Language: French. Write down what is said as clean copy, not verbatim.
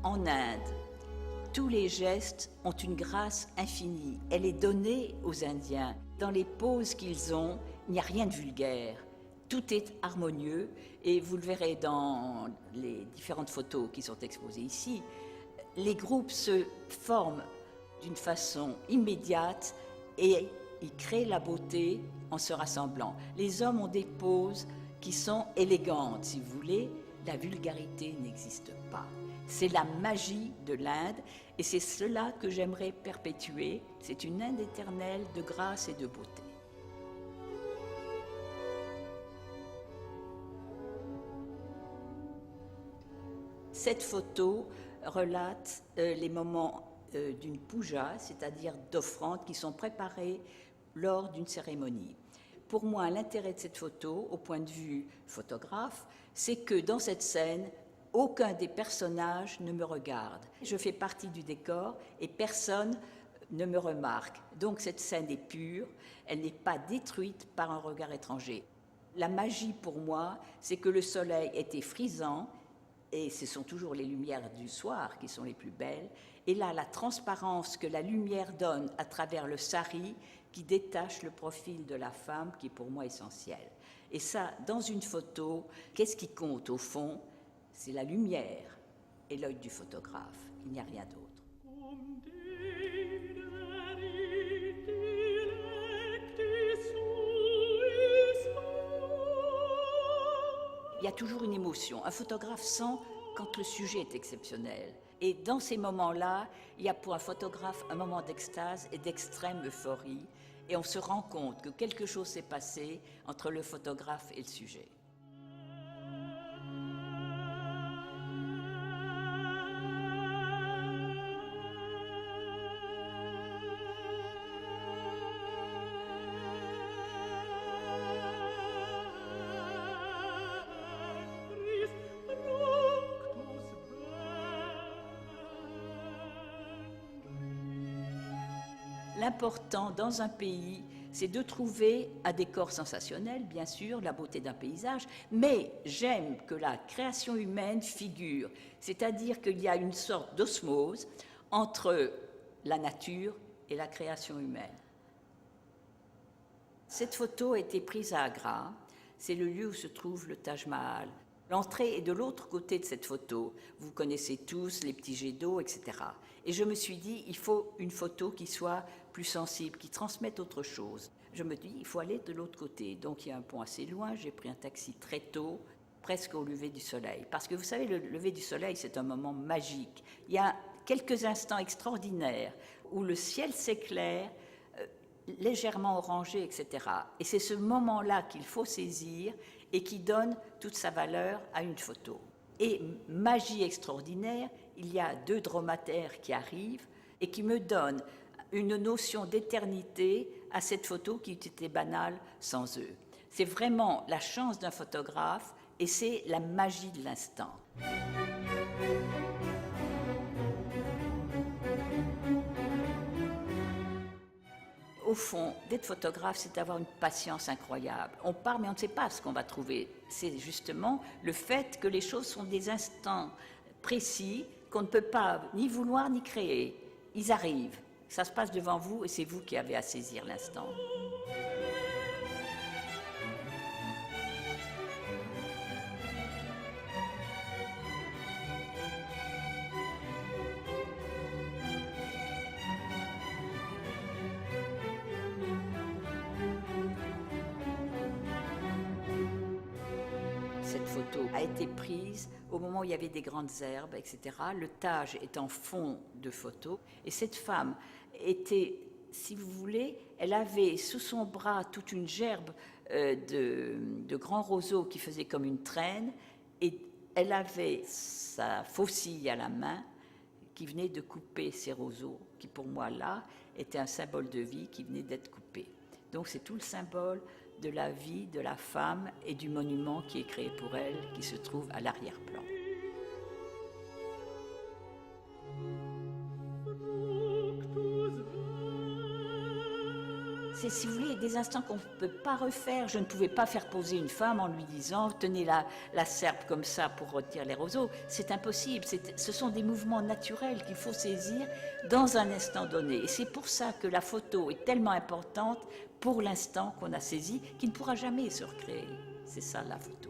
En Inde, tous les gestes ont une grâce infinie. Elle est donnée aux Indiens. Dans les poses qu'ils ont, il n'y a rien de vulgaire. Tout est harmonieux et vous le verrez dans les différentes photos qui sont exposées ici. Les groupes se forment d'une façon immédiate et ils créent la beauté en se rassemblant. Les hommes ont des poses qui sont élégantes, si vous voulez. La vulgarité n'existe pas. C'est la magie de l'Inde et c'est cela que j'aimerais perpétuer. C'est une Inde éternelle de grâce et de beauté. Cette photo relate les moments d'une puja, c'est-à-dire d'offrandes qui sont préparées lors d'une cérémonie. Pour moi, l'intérêt de cette photo, au point de vue photographe, c'est que dans cette scène, aucun des personnages ne me regarde. Je fais partie du décor et personne ne me remarque. Donc cette scène est pure, elle n'est pas détruite par un regard étranger. La magie pour moi, c'est que le soleil était frisant, et ce sont toujours les lumières du soir qui sont les plus belles. Et là, la transparence que la lumière donne à travers le sari qui détache le profil de la femme, qui est pour moi essentiel. Et ça, dans une photo, qu'est-ce qui compte au fond? C'est la lumière et l'œil du photographe. Il n'y a rien d'autre. Il y a toujours une émotion. Un photographe sent quand le sujet est exceptionnel. Et dans ces moments-là, il y a pour un photographe un moment d'extase et d'extrême euphorie. Et on se rend compte que quelque chose s'est passé entre le photographe et le sujet. L'important dans un pays, c'est de trouver un décor sensationnel, bien sûr, la beauté d'un paysage, mais j'aime que la création humaine figure, c'est-à-dire qu'il y a une sorte d'osmose entre la nature et la création humaine. Cette photo a été prise à Agra, c'est le lieu où se trouve le Taj Mahal. L'entrée est de l'autre côté de cette photo. Vous connaissez tous les petits jets d'eau, etc. Et je me suis dit, il faut une photo qui soit plus sensible, qui transmette autre chose. Je me dis, il faut aller de l'autre côté. Donc il y a un pont assez loin, j'ai pris un taxi très tôt, presque au lever du soleil. Parce que vous savez, le lever du soleil, c'est un moment magique. Il y a quelques instants extraordinaires où le ciel s'éclaire, légèrement orangé, etc. Et c'est ce moment-là qu'il faut saisir et qui donne toute sa valeur à une photo. Et magie extraordinaire, il y a 2 dromadaires qui arrivent et qui me donnent une notion d'éternité à cette photo qui eût été banale sans eux. C'est vraiment la chance d'un photographe et c'est la magie de l'instant. Au fond, d'être photographe, c'est avoir une patience incroyable. On part, mais on ne sait pas ce qu'on va trouver. C'est justement le fait que les choses sont des instants précis qu'on ne peut pas ni vouloir ni créer. Ils arrivent, ça se passe devant vous et c'est vous qui avez à saisir l'instant. Cette photo a été prise au moment où il y avait des grandes herbes, etc. Le Taj est en fond de photo. Et cette femme était, si vous voulez, elle avait sous son bras toute une gerbe de grands roseaux qui faisaient comme une traîne. Et elle avait sa faucille à la main qui venait de couper ces roseaux, qui pour moi là était un symbole de vie qui venait d'être coupé. Donc c'est tout le symbole de la vie de la femme et du monument qui est créé pour elle, qui se trouve à l'arrière-plan. C'est, si vous voulez, des instants qu'on ne peut pas refaire. Je ne pouvais pas faire poser une femme en lui disant « tenez la serpe comme ça pour retirer les roseaux ». C'est impossible. Ce sont des mouvements naturels qu'il faut saisir dans un instant donné. Et c'est pour ça que la photo est tellement importante pour l'instant qu'on a saisi, qui ne pourra jamais se recréer. C'est ça la photo.